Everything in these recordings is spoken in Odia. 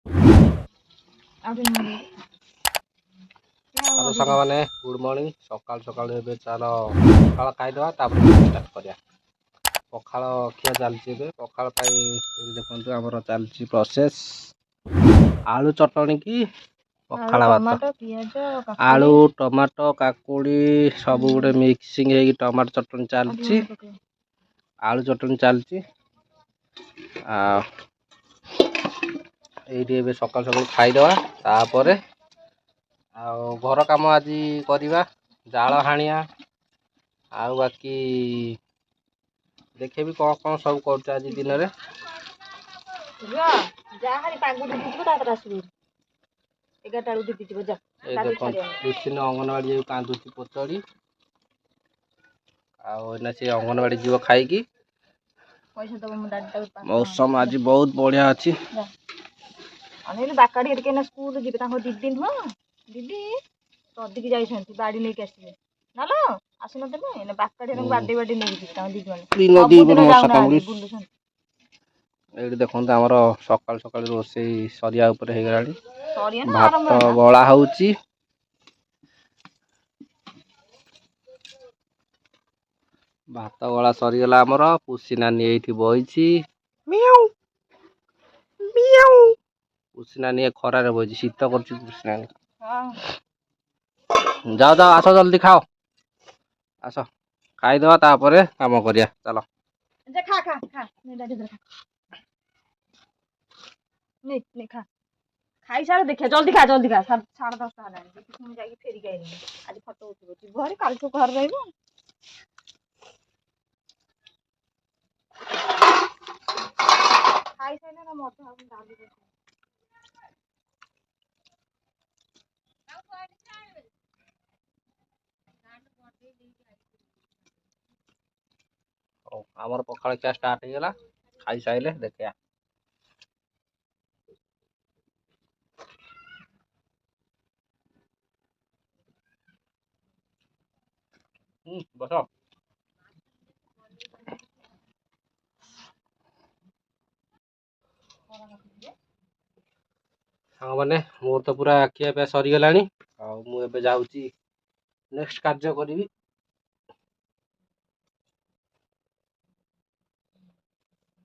हेलो सांग मैंने गुड मॉर्निंग सकाल सकाल चाल पखाड़ खाईदे स्टार्ट करिया पखाड़ खिया चलती पखाड़ देखो आमर चलती प्रोसेस आलू चटणी की पखाड़ भात आलू टमाटो काकुड़ी सब गुटे मिक्सिंग टमाटो चटणी चलती आलू चटणी चलती ये सकाल सकाल खाईदे तापर घर कम आज करवा जाल हाणिया आउ बाकी देखे भी कौन कौन सब कर आज दिन में अंगनवाड़ी कांदुची पोचड़ी आना सी अंगनवाड़ी जीव खाई मौसम आज बहुत बढ़िया अच्छी बाकाड़ी स्कूल जी दीदी नुह दीदी तदिकी जाइछन्ति बाड़ी लेके आसिबे नालो आसु नते बाकाड़ी बाडी बाडी नेकी दीदी ये देखो आमर सकाल सकाल रोसे सरिया भात गला होउची भात गला सरीगला आमर पुसी नानी एठी बइची मियाऊ मियाऊ पुसी नानी खरारे बइची शीत करची पुसी नानी जाओ जाओ आस जल्दी खाओ आस खाईदवा तापर काम करिया चलो खा खा खा नहीं खा खाई सारे देखिए जल्दी खा 10:30 हेलानी जाई फेरी के आइनी आज फोटो उठिबो जी भरी काल तो घर रहइबो खाई साइले ना मत हम डाली आमर पखाड़ क्या स्टार्ट हो गला खाई साइले देखिया बस हाँ मैंने मोर तो पूरा खिया पिया सरीगला मुझे जाऊँगी नेक्स्ट कार्य करी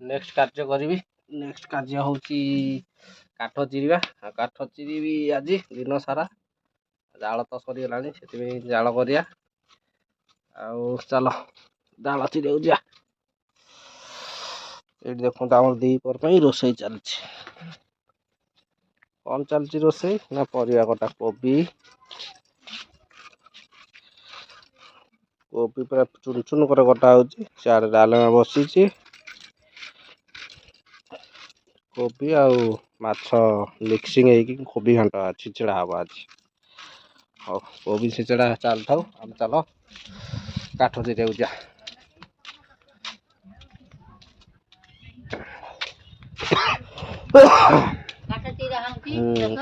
नेक्स्ट कार्य करी नेक्स्ट कार्य हूँ काठ चिरीवा काठ चिरी आज दिन सारा जाल तो सरीगला से जाल करिया चलो जाल चिरे जा ये देखो आम दीपर रोसे चलती कौन चलती रोसे ना परिया कटा कोबी कोबी पूरा चुन चुन कर कटा हो डालमा बसी कोबी आउ माछ मिक्सिंग कोबी घंटा छिचड़ा हम आज हाँ कोबी छिचड़ा चल था आम चलो काठ चिरे जा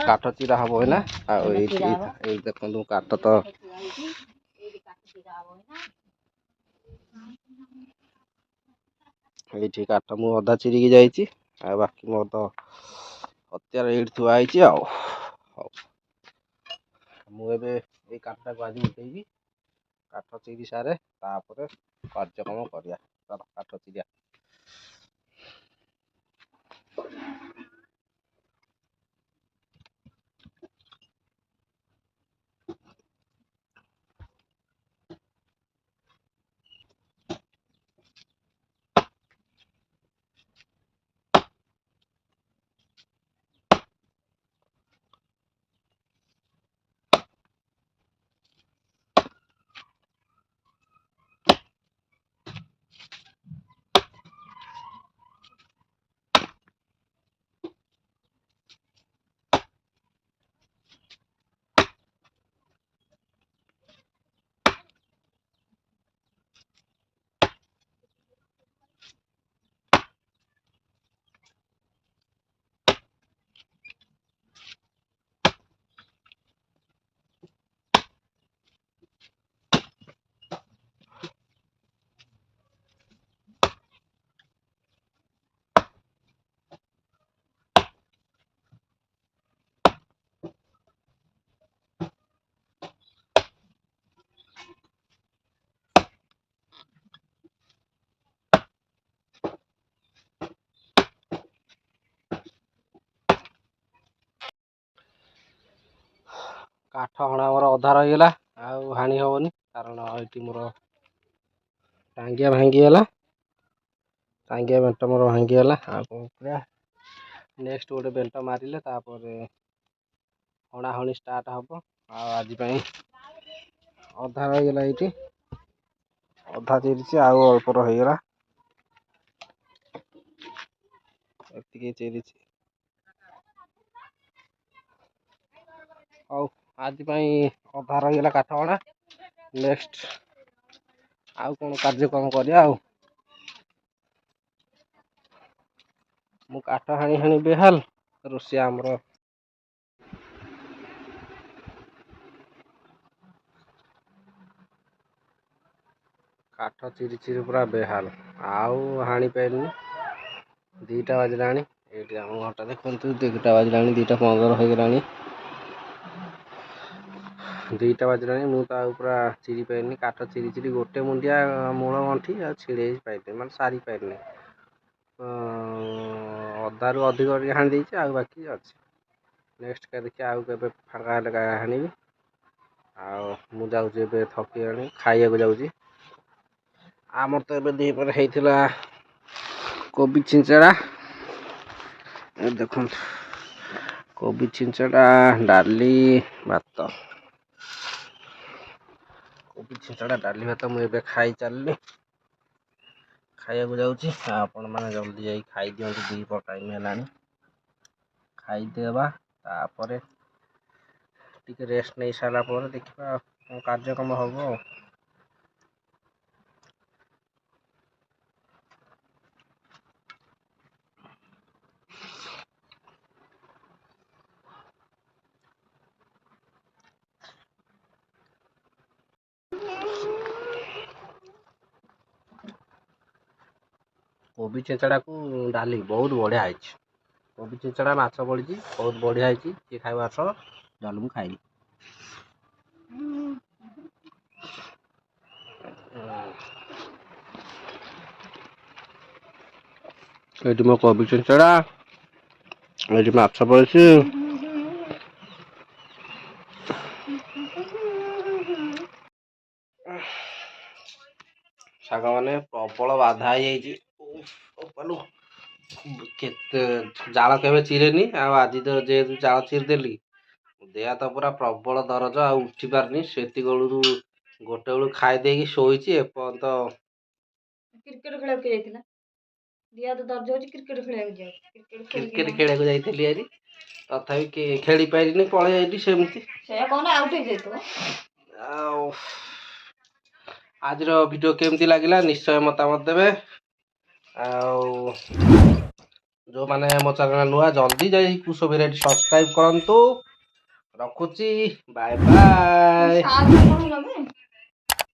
काठ चिरा हम है ना देखो काठ तो ये काठ मु अधा चिरिकी जाइए बाकी मो तो हत्यार ये थुआई मुझे काठटा को आज उठेबी काठ चिरी सारे तापर कार्यक्रम करिया चलो काठ चिरिया କାଠ ହଣା ଆମର ଅଧା ରହିଗଲା, ଆଉ ହାଣି ହେବନି କାରଣ ଏଇଠି ମୋର ଟାଙ୍ଗିଆ ଭାଙ୍ଗିଗଲା। ଟାଙ୍ଗିଆ ବେଣ୍ଟ ମୋର ଭାଙ୍ଗିଗଲା। ଆଉ କ'ଣ କରିବା, ନେକ୍ସଟ ଗୋଟେ ବେଣ୍ଟ ମାରିଲେ ତାପରେ ହଣାହଣି ଷ୍ଟାର୍ଟ ହେବ। ଆଉ ଆଜି ପାଇଁ ଅଧା ରହିଗଲା, ଏଇଠି ଅଧା ଚିରିଛି, ଆଉ ଅଳ୍ପ ରହିଗଲା, ଏତିକି ଚିରିଛି। ହଉ, ଆଜି ପାଇଁ ଅଧା ରହିଗଲା କାଠ ହଣା। ନେକ୍ସଟ ଆଉ କ'ଣ କାର୍ଯ୍ୟକ୍ରମ କରିବା। ଆଉ ମୁଁ କାଠ ହାଣି ହାଣି ବେହାଲ, ରୋଷେଇଆ ଆମର କାଠ ଚିରି ଚିରି ପୁରା ବେହାଲ, ଆଉ ହାଣି ପାରିନି। 2ଟା ବାଜିଲାଣି, ଏଇଠି ଆମ ଘରଟା ଦେଖନ୍ତୁ, 2ଟା ବାଜିଲାଣି, 2:15 ହେଇଗଲାଣି। 2ଟା ବାଜିଲାଣି, ମୁଁ ତ ଆଉ ପୁରା ଚିରି ପାରିନି। କାଠ ଚିରି ଚିରି ଗୋଟେ ମୁଣ୍ଡିଆ ମୂଳ ଗଣ୍ଠି ଆଉ ଛିଡ଼େଇ ପାରିନି, ମାନେ ସାରି ପାରିନି। ଅଧାରୁ ଅଧିକ ଟିକେ ହାଣି ଦେଇଛି, ଆଉ ବାକି ଅଛି। ନେକ୍ସଟ ଦେଖିବା, ଆଉ କେବେ ଫାଙ୍କା ହେଲେ ହାଣିବି। ଆଉ ମୁଁ ଯାଉଛି ଏବେ, ଥକିଗଲିଣି, ଖାଇବାକୁ ଯାଉଛି। ଆମର ତ ଏବେ ଦ୍ୱିପହରେ ହେଇଥିଲା କୋବି ଛିଞ୍ଚେଡ଼ା। ଏ ଦେଖନ୍ତୁ, କୋବି ଛିଞ୍ଚେଡ଼ା, ଡାଲି, ଭାତ। କୋବି ଛିଞ୍ଚେଡ଼ା, ଡାଲି, ଭାତ ମୁଁ ଏବେ ଖାଇ ଚାଲିଲି। ଖାଇବାକୁ ଯାଉଛି, ଆପଣମାନେ ଜଲ୍ଦି ଯାଇ ଖାଇଦିଅନ୍ତୁ, ଦ୍ୱିପହର ଟାଇମ୍ ହେଲାଣି। ଖାଇଦେବା, ତାପରେ ଟିକେ ରେଷ୍ଟ ନେଇ ସାରିଲା ପରେ ଦେଖିବା କ'ଣ କାର୍ଯ୍ୟକ୍ରମ ହେବ। କୋବି ଛିଞ୍ଚେଡ଼ାକୁ ଡାଲି ବହୁତ ବଢ଼ିଆ ହେଇଛି। କୋବି ଛିଞ୍ଚେଡ଼ା, ମାଛ ପଡ଼ିଛି, ବହୁତ ବଢ଼ିଆ ହେଇଛି। କିଏ ଖାଇବ ଆସ, ନହେଲେ ମୁଁ ଖାଇବି। ଏଇଠି ମୋ କୋବି ଛିଞ୍ଚେଡ଼ା, ଏଇଠି ମାଛ ପଡ଼ିଛି। ସାଙ୍ଗମାନେ ପ୍ରବଳ ବାଧା ହେଇଯାଇଛି। କେତେ ଜାଳ କେବେ ଚିରେନି, ଆଉ ଆଜି ତ ଯେହେତୁ ଜାଳ ଚିରିଦେଲି, ଦେହ ତ ପୁରା ପ୍ରବଳ ଦରଜ, ଆଉ ଉଠି ପାରୁନି। ସେତିକି ବେଳରୁ ଗୋଟେ ବେଳୁ ଖାଇ ଦେଇକି ଶୋଇଛି, ଏପର୍ଯ୍ୟନ୍ତ। କ୍ରିକେଟ ଖେଳିବାକୁ କିଏ ଯାଇଥିଲା? ଦେହ ତ ଦର୍ଜ ହଉଛି, କ୍ରିକେଟ ଖେଳିବାକୁ ଯାଉ। କ୍ରିକେଟ ଖେଳିବାକୁ ଯାଇଥିଲି ଆଜି, ତଥାପି ଖେଳି ପାରିନି, ପଳେଇ ଆଇଲି ସେମିତି। ସେଇଆ କହୁନ, ଆଉଟ ହେଇଯାଇଥିବ। ଆଉ ଆଜିର ଭିଡ଼ିଓ କେମିତି ଲାଗିଲା ନିଶ୍ଚୟ ମତାମତ ଦେବେ। ଆଉ ଯେଉଁମାନେ ମୋ ଚ୍ୟାନେଲ ନୂଆ, ଜଲ୍ଦି ଯାଇ କୁଶ ଭେରାଇଟି ସବସ୍କ୍ରାଇବ କରନ୍ତୁ। ରଖୁଛି, ବାଏ ବାଏ।